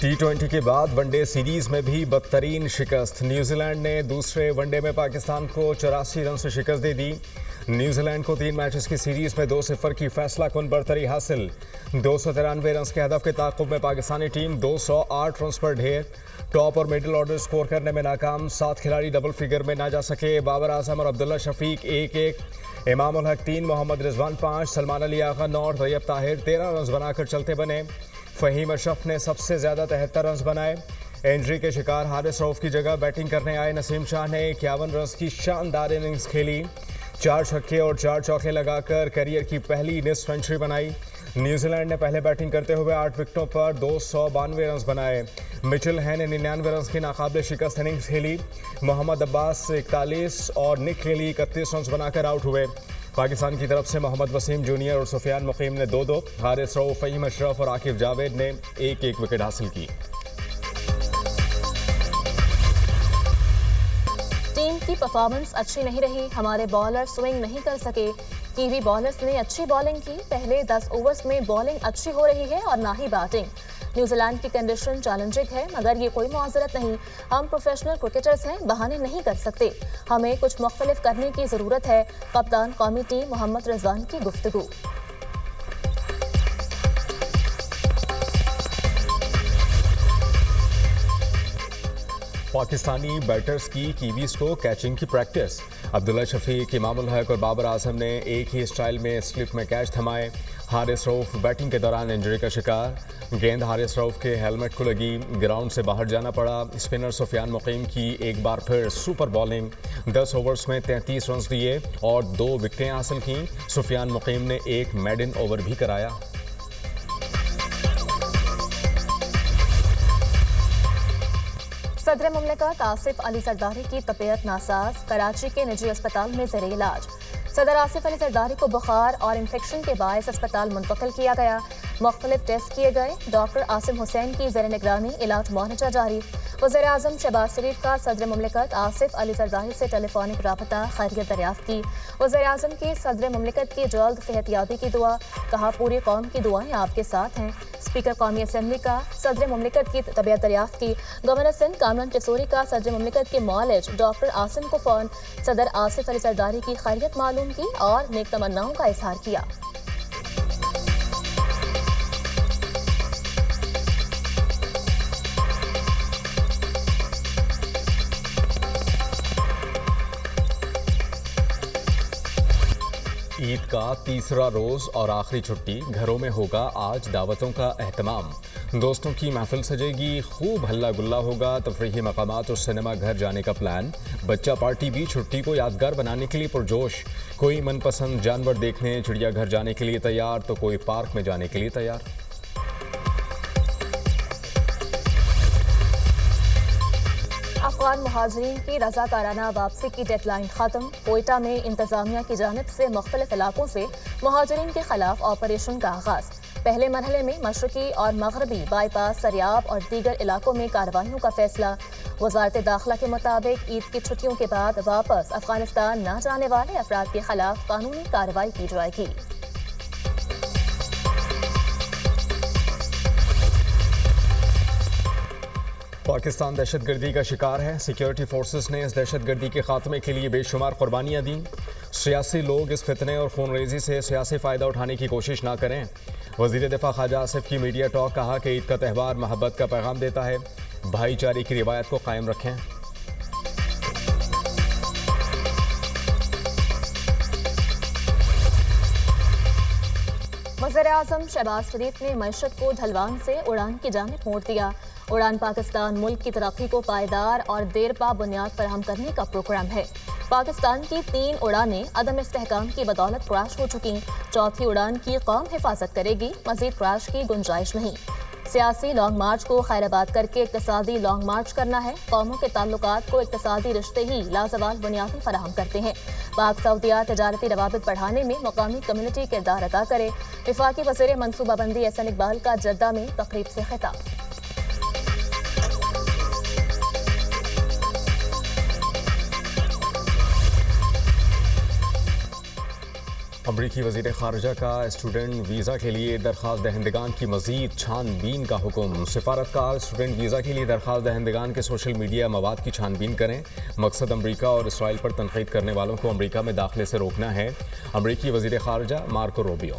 T20 के बाद one day series में भी बदतरीन शिकस्त। न्यूजीलैंड ने दूसरे वनडे में पाकिस्तान को 84 रन से शिकस्त दे दी। न्यूजीलैंड को 3 मैचेस की सीरीज में 2-0 की फैसला कुन बरतरी हासिल। 293 रन के हदफ के ताक़ुब में पाकिस्तानी टीम 208 रन पर ढेर। टॉप और मिडिल ऑर्डर स्कोर करने में नाकाम, 7 खिलाड़ी डबल फिगर में ना जा सके। बाबर आजम और अब्दुल्ला शफीक 1-1, इमाम उल हक 3, मोहम्मद रिजवान 5, सलमान अली आगा 9 और तैयब ताहिर 13 रन बनाकर चलते बने। फ़हीम अशरफ ने सबसे ज़्यादा 73 रन बनाए। इंजरी के शिकार हारिस रऊफ की जगह बैटिंग करने आए नसीम शाह ने 51 रन की शानदार इनिंग्स खेली। 4 छक्के और 4 चौके लगाकर करियर की पहली निस्फ सेंचुरी बनाई। न्यूजीलैंड ने पहले बैटिंग करते हुए 8 विकेटों पर 292 रन बनाए। मिचेल है ने 99 रन की नाकाबिले शिकस्त इनिंग्स खेली। मोहम्मद अब्बास 41 और निक केली 31 रन बनाकर आउट हुए। पाकिस्तान की तरफ से मोहम्मद वसीम जूनियर और सुफियान मुकीम ने 2-2, हारिस रऊफ, फ़हीम अशरफ और आकिब जावेद ने 1-1 विकेट हासिल की। टीम की परफॉर्मेंस अच्छी नहीं रही, हमारे बॉलर स्विंग नहीं कर सके। कीवी बॉलर्स ने अच्छी बॉलिंग की, पहले 10 ओवर्स में बॉलिंग अच्छी हो रही है और ना ही बैटिंग। न्यूजीलैंड की कंडीशन चैलेंजिंग है, मगर ये कोई मुआज़रत नहीं। हम प्रोफेशनल क्रिकेटर्स हैं, बहाने नहीं कर सकते। हमें कुछ मुख्तलिफ करने की ज़रूरत है। कप्तान कौमी टीम मोहम्मद रिजवान की गुफ्तगू। पाकिस्तानी बैटर्स की कीवीज को कैचिंग की प्रैक्टिस। अब्दुल्ला शफीक, इमाम उल हक और बाबर आजम ने एक ही स्टाइल में स्लिप में कैच थमाए। हारिस रऊफ बैटिंग के दौरान इंजरी का शिकार, गेंद हारिस रऊफ के हेलमेट को लगी, ग्राउंड से बाहर जाना पड़ा। स्पिनर सुफियान मुकीम की एक बार फिर सुपर बॉलिंग, 10 ओवर्स में 33 रन दिए और 2 विकेटें हासिल की। सुफियान मुकीम ने एक मेडन ओवर भी कराया। सदर मुमलिकत आसिफ अली जरदारी की तबीयत नासाज, कराची के निजी अस्पताल में ज़ेर इलाज। सदर आसिफ अली जरदारी को बुखार और इन्फेक्शन के बायस अस्पताल मुंतकिल किया गया। मुख्तलिफ टेस्ट किए गए। डॉक्टर आसिम हुसैन की ज़ेर निगरानी इलाज मॉनिटर जारी। वज़ीर आज़म शहबाज शरीफ का सदर मुमलिकत आसिफ अली जरदारी से टेलीफोनिक राबता, खैरियत दरियाफ्त की। वज़ीर आज़म की सदर मुमलिकत की जल्द सेहतयाबी की दुआ, कहा पूरी कौम की दुआएं आपके साथ हैं। स्पीकर कौमी असम्बली का सदर मुमलिकत की तबीयत दरियाफ्त की। गवर्नर सिंध कामरान चसूरी का सदर मुमलिकत के मौलिज डॉक्टर आसिम को फ़ोन, सदर आसिफ अली जरदारी की खैरियत मालूम की और नेक तमन्नाओं का इजहार किया। ईद का तीसरा रोज़ और आखिरी छुट्टी, घरों में होगा आज दावतों का एहतमाम। दोस्तों की महफिल सजेगी, खूब हल्ला गुल्ला होगा, तफरीही मकामात और सिनेमा घर जाने का प्लान। बच्चा पार्टी भी छुट्टी को यादगार बनाने के लिए पुरजोश। कोई मनपसंद जानवर देखने चिड़िया घर जाने के लिए तैयार, तो कोई पार्क में जाने के लिए तैयार। अफगान मुहाजिरीन की रज़ाकाराना वापसी की डेडलाइन ख़त्म। कोयटा में इंतज़ामिया की जानिब से मुख्तलिफ इलाकों से मुहाजिरीन के खिलाफ ऑपरेशन का आगाज़। पहले मरहले में मशरक़ी और मगरबी बाईपास, सरियाब और दीगर इलाकों में कार्रवाइयों का फैसला। वज़ारत दाखिला के मुताबिक ईद की छुट्टियों के बाद वापस अफगानिस्तान न जाने वाले अफराद के खिलाफ कानूनी कार्रवाई की जाएगी। पाकिस्तान दहशतगर्दी का शिकार है। सिक्योरिटी फोर्सेस ने इस दहशतगर्दी के खात्मे के लिए बेशुमार कुर्बानियाँ दी। सियासी लोग इस फितने और खूनरेजी से सियासी फ़ायदा उठाने की कोशिश ना करें। वज़ीर दिफा ख्वाजा आसिफ की मीडिया टॉक, कहा कि ईद का त्यौहार मोहब्बत का पैगाम देता है, भाईचारे की रिवायत को कायम रखें। वज़ीर आज़म शहबाज शरीफ ने मईशत को ढलवान से उड़ान की जानिब मोड़ दिया। उड़ान पाकिस्तान मुल्क की तरक्की को पायदार और देरपा बुनियाद फराहम करने का प्रोग्राम है। पाकिस्तान की 3 उड़ानें अदम इस्तेहकाम की बदौलत क्रैश हो चुकी। चौथी उड़ान की कौम हिफाजत करेगी, मजीद क्रैश की गुंजाइश नहीं। सियासी लॉन्ग मार्च को खैराबाद करके इक्तिसादी लॉन्ग मार्च करना है। कौमों के ताल्लुकात को इक्तिसादी रिश्ते ही लाजवाल बुनियादें फराहम करते हैं। पाक सऊदिया तजारती रवाबित बढ़ाने में मकामी कम्युनिटी किरदार अदा करे। वफाकी वज़ीर मनसूबाबंदी एहसन इकबाल का जद्दा में तकरीब से खिताब। امریکی وزیر خارجہ کا اسٹوڈنٹ ویزا کے لیے درخواست دہندگان کی مزید چھان بین کا حکم۔ سفارتکار اسٹوڈنٹ ویزا کے لیے درخواست دہندگان کے سوشل میڈیا مواد کی چھان بین کریں۔ مقصد امریکہ اور اسرائیل پر تنقید کرنے والوں کو امریکہ میں داخلے سے روکنا ہے۔ امریکی وزیر خارجہ مارکو روبیو۔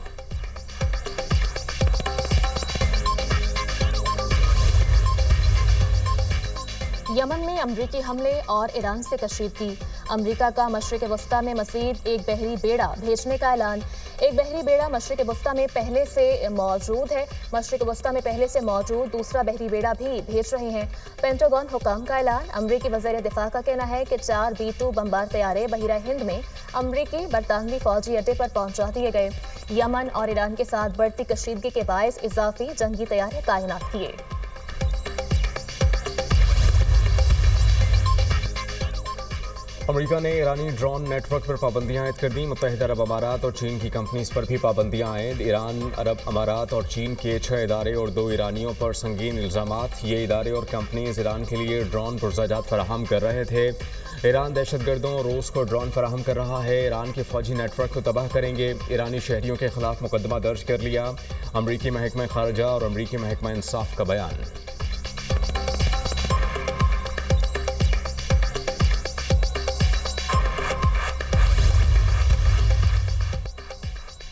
یمن میں امریکی حملے اور ایران سے کشیدگی۔ امریکہ کا مشرق وسطی میں مزید ایک بحری بیڑا بھیجنے کا اعلان۔ ایک بحری بیڑا مشرق وسطی میں پہلے سے موجود ہے۔ مشرق وسطی میں پہلے سے موجود دوسرا بحری بیڑا بھی بھیج رہے ہیں۔ پینٹاگون حکام کا اعلان۔ امریکی وزیر دفاع کا کہنا ہے کہ 4 B-2 بمبار طیارے بحیرہ ہند میں امریکی برطانوی فوجی اڈے پر پہنچا دیے گئے۔ یمن اور ایران کے ساتھ بڑھتی کشیدگی کے باعث اضافی جنگی طیارے تعینات کیے۔ امریکہ نے ایرانی ڈرون نیٹ ورک پر پابندیاں عائد کر دیں۔ متحدہ عرب امارات اور چین کی کمپنیز پر بھی پابندیاں عائد۔ ایران، عرب امارات اور چین کے 6 ادارے اور 2 ایرانیوں پر سنگین الزامات۔ یہ ادارے اور کمپنیز ایران کے لیے ڈرون پرزہ فراہم کر رہے تھے۔ ایران دہشت گردوں اور روس کو ڈرون فراہم کر رہا ہے۔ ایران کے فوجی نیٹ ورک کو تباہ کریں گے۔ ایرانی شہریوں کے خلاف مقدمہ درج کر لیا۔ امریکی محکمہ خارجہ اور امریکی محکمہ انصاف کا بیان۔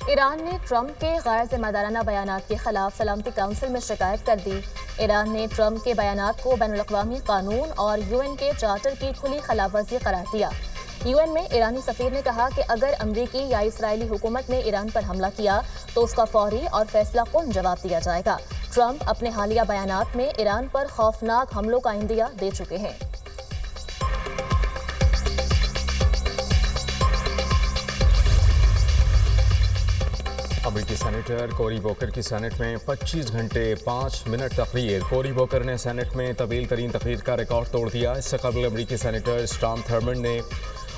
ایران نے ٹرمپ کے غیر ذمہ دارانہ بیانات کے خلاف سلامتی کونسل میں شکایت کر دی۔ ایران نے ٹرمپ کے بیانات کو بین الاقوامی قانون اور UN کے چارٹر کی کھلی خلاف ورزی قرار دیا۔ UN میں ایرانی سفیر نے کہا کہ اگر امریکی یا اسرائیلی حکومت نے ایران پر حملہ کیا تو اس کا فوری اور فیصلہ کن جواب دیا جائے گا۔ ٹرمپ اپنے حالیہ بیانات میں ایران پر خوفناک حملوں کا عندیہ دے چکے ہیں۔ امریکی سینیٹر کوری بوکر کی سینٹ میں 25 گھنٹے 5 منٹ تقریر۔ کوری بوکر نے سینٹ میں طویل ترین تقریر کا ریکارڈ توڑ دیا۔ اس سے قبل امریکی سینیٹر اسٹام تھرمن نے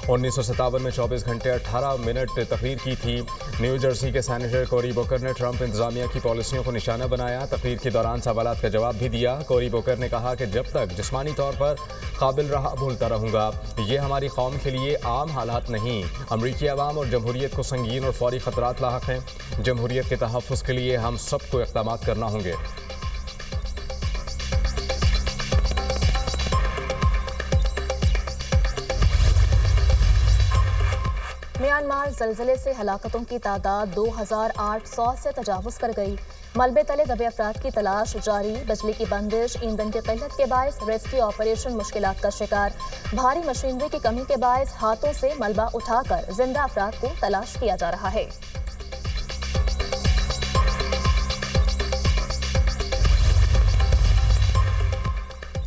1957 میں 24 گھنٹے 18 منٹ تقریر کی تھی۔ نیو جرسی کے سینیٹر کوری بوکر نے ٹرمپ انتظامیہ کی پالیسیوں کو نشانہ بنایا۔ تقریر کے دوران سوالات کا جواب بھی دیا۔ کوری بوکر نے کہا کہ جب تک جسمانی طور پر قابل رہا بولتا رہوں گا۔ یہ ہماری قوم کے لیے عام حالات نہیں۔ امریکی عوام اور جمہوریت کو سنگین اور فوری خطرات لاحق ہیں۔ جمہوریت کے تحفظ کے لیے ہم سب کو اقدامات کرنا ہوں گے۔ میانمار زلزلے سے ہلاکتوں کی تعداد 2800 سے تجاوز کر گئی۔ ملبے تلے دبے افراد کی تلاش جاری۔ بجلی کی بندش، ایندھن کی قلت کے باعث ریسکیو آپریشن مشکلات کا شکار۔ بھاری مشینری کی کمی کے باعث ہاتھوں سے ملبہ اٹھا کر زندہ افراد کو تلاش کیا جا رہا ہے۔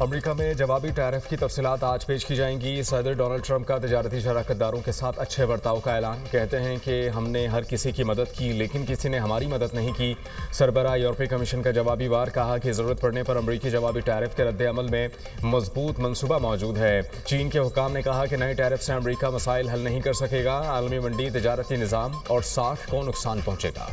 امریکہ میں جوابی ٹیرف کی تفصیلات آج پیش کی جائیں گی۔ صدر ڈونلڈ ٹرمپ کا تجارتی شراکت داروں کے ساتھ اچھے برتاؤ کا اعلان۔ کہتے ہیں کہ ہم نے ہر کسی کی مدد کی لیکن کسی نے ہماری مدد نہیں کی۔ سربراہ یورپی کمیشن کا جوابی وار، کہا کہ ضرورت پڑنے پر امریکی جوابی ٹیرف کے رد عمل میں مضبوط منصوبہ موجود ہے۔ چین کے حکام نے کہا کہ نئے ٹیرف سے امریکہ مسائل حل نہیں کر سکے گا۔ عالمی منڈی، تجارتی نظام اور ساکھ کو نقصان پہنچے گا۔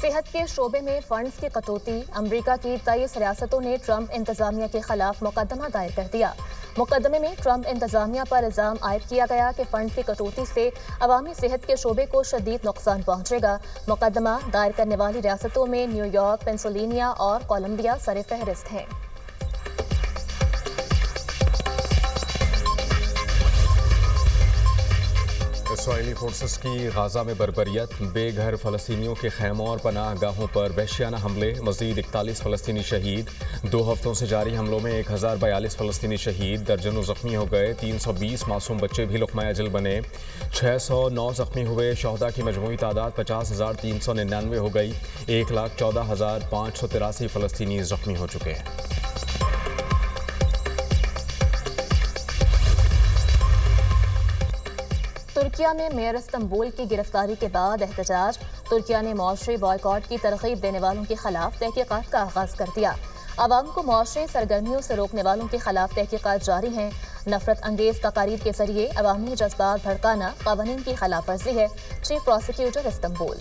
صحت کے شعبے میں فنڈز کی کٹوتی۔ امریکہ کی 23 ریاستوں نے ٹرمپ انتظامیہ کے خلاف مقدمہ دائر کر دیا۔ مقدمے میں ٹرمپ انتظامیہ پر الزام عائد کیا گیا کہ فنڈ کی کٹوتی سے عوامی صحت کے شعبے کو شدید نقصان پہنچے گا۔ مقدمہ دائر کرنے والی ریاستوں میں نیو یارک، پینسلوینیا اور کولمبیا سر فہرست ہیں۔ اسرائیلی فورسز کی غزہ میں بربریت، بے گھر فلسطینیوں کے خیموں اور پناہ گاہوں پر وحشیانہ حملے، مزید 41 فلسطینی شہید۔ 2 ہفتوں سے جاری حملوں میں 1042 فلسطینی شہید، درجنوں زخمی ہو گئے۔ 320 معصوم بچے بھی لقمہ اجل بنے۔ 609 زخمی ہوئے۔ شہداء کی مجموعی تعداد 50,399 ہو گئی۔ 1,14,583 فلسطینی زخمی ہو چکے ہیں۔ ترکیہ میں میئر استنبول کی گرفتاری کے بعد احتجاج۔ ترکیہ نے معاشی بائیکاٹ کی ترغیب دینے والوں کے خلاف تحقیقات کا آغاز کر دیا۔ عوام کو معاشی سرگرمیوں سے روکنے والوں کے خلاف تحقیقات جاری ہیں۔ نفرت انگیز تقاریر کے ذریعے عوامی جذبات بھڑکانا قوانین کی خلاف ورزی ہے۔ Chief prosecutor Istanbul.